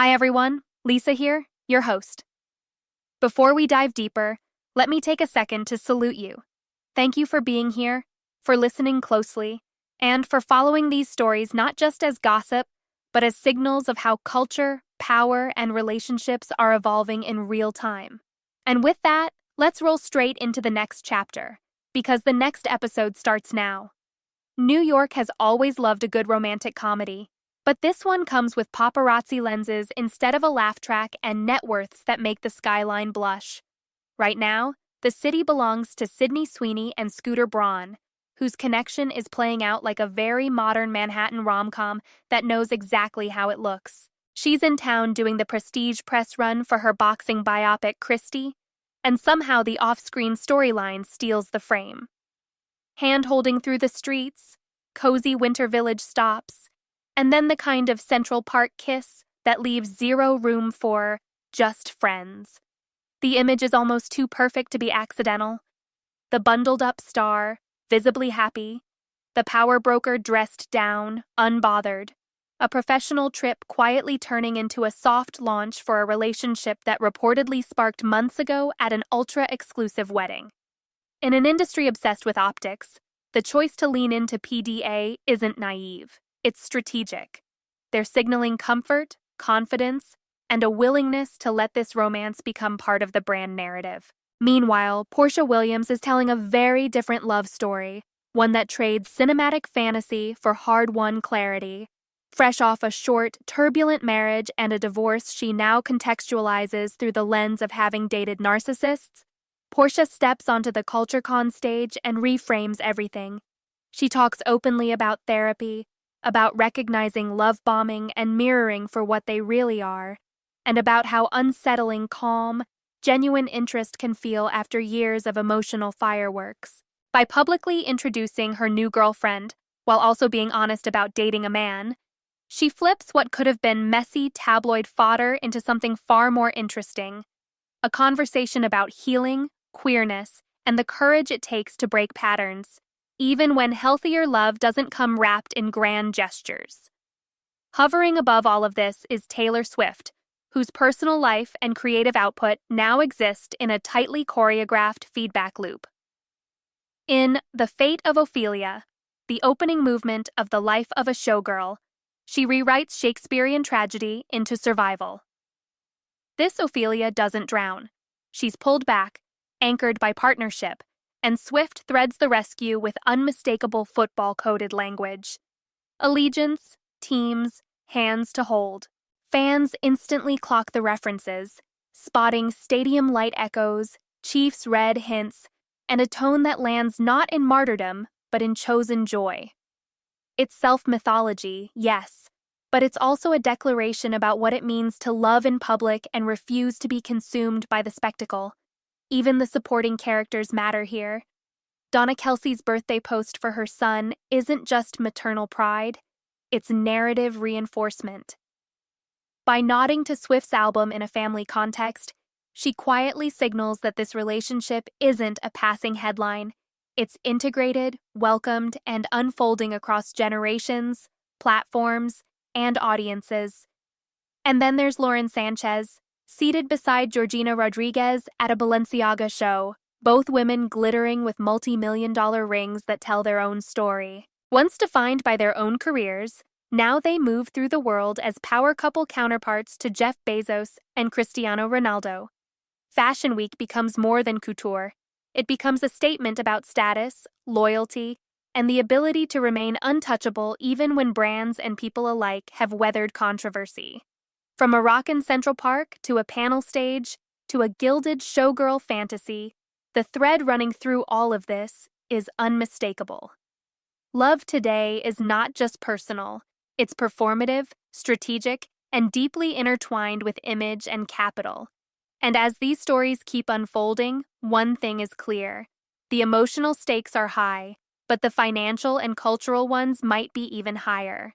Hi everyone, Lisa here, your host. Before we dive deeper, let me take a second to salute you. Thank you for being here, for listening closely, and for following these stories not just as gossip, but as signals of how culture, power, and relationships are evolving in real time. And with that, let's roll straight into the next chapter, because the next episode starts now. New York has always loved a good romantic comedy, but this one comes with paparazzi lenses instead of a laugh track and net worths that make the skyline blush. Right now, the city belongs to Sydney Sweeney and Scooter Braun, whose connection is playing out like a very modern Manhattan rom-com that knows exactly how it looks. She's in town doing the prestige press run for her boxing biopic Christie, and somehow the off-screen storyline steals the frame. Hand-holding through the streets, cozy winter village stops, and then the kind of Central Park kiss that leaves zero room for just friends. The image is almost too perfect to be accidental. The bundled-up star, visibly happy. The power broker dressed down, unbothered. A professional trip quietly turning into a soft launch for a relationship that reportedly sparked months ago at an ultra-exclusive wedding. In an industry obsessed with optics, the choice to lean into PDA isn't naive. It's strategic. They're signaling comfort, confidence, and a willingness to let this romance become part of the brand narrative. Meanwhile, Porsha Williams is telling a very different love story, one that trades cinematic fantasy for hard-won clarity. Fresh off a short, turbulent marriage and a divorce she now contextualizes through the lens of having dated narcissists, Porsha steps onto the CultureCon stage and reframes everything. She talks openly about therapy, about recognizing love bombing and mirroring for what they really are, and about how unsettling calm, genuine interest can feel after years of emotional fireworks. By publicly introducing her new girlfriend, while also being honest about dating a man, she flips what could have been messy tabloid fodder into something far more interesting. A conversation about healing, queerness, and the courage it takes to break patterns, even when healthier love doesn't come wrapped in grand gestures. Hovering above all of this is Taylor Swift, whose personal life and creative output now exist in a tightly choreographed feedback loop. In The Fate of Ophelia, the opening movement of The Life of a Showgirl, she rewrites Shakespearean tragedy into survival. This Ophelia doesn't drown. She's pulled back, anchored by partnership, and Swift threads the rescue with unmistakable football-coded language. Allegiance, teams, hands to hold. Fans instantly clock the references, spotting stadium light echoes, Chiefs red hints, and a tone that lands not in martyrdom, but in chosen joy. It's self-mythology, yes, but it's also a declaration about what it means to love in public and refuse to be consumed by the spectacle. Even the supporting characters matter here. Donna Kelsey's birthday post for her son isn't just maternal pride, it's narrative reinforcement. By nodding to Swift's album in a family context, she quietly signals that this relationship isn't a passing headline. It's integrated, welcomed, and unfolding across generations, platforms, and audiences. And then there's Lauren Sanchez, seated beside Georgina Rodriguez at a Balenciaga show, both women glittering with multi-million-dollar rings that tell their own story. Once defined by their own careers, now they move through the world as power couple counterparts to Jeff Bezos and Cristiano Ronaldo. Fashion Week becomes more than couture. It becomes a statement about status, loyalty, and the ability to remain untouchable even when brands and people alike have weathered controversy. From a rockin' Central Park to a panel stage to a gilded showgirl fantasy, the thread running through all of this is unmistakable. Love today is not just personal, it's performative, strategic, and deeply intertwined with image and capital. And as these stories keep unfolding, one thing is clear. The emotional stakes are high, but the financial and cultural ones might be even higher.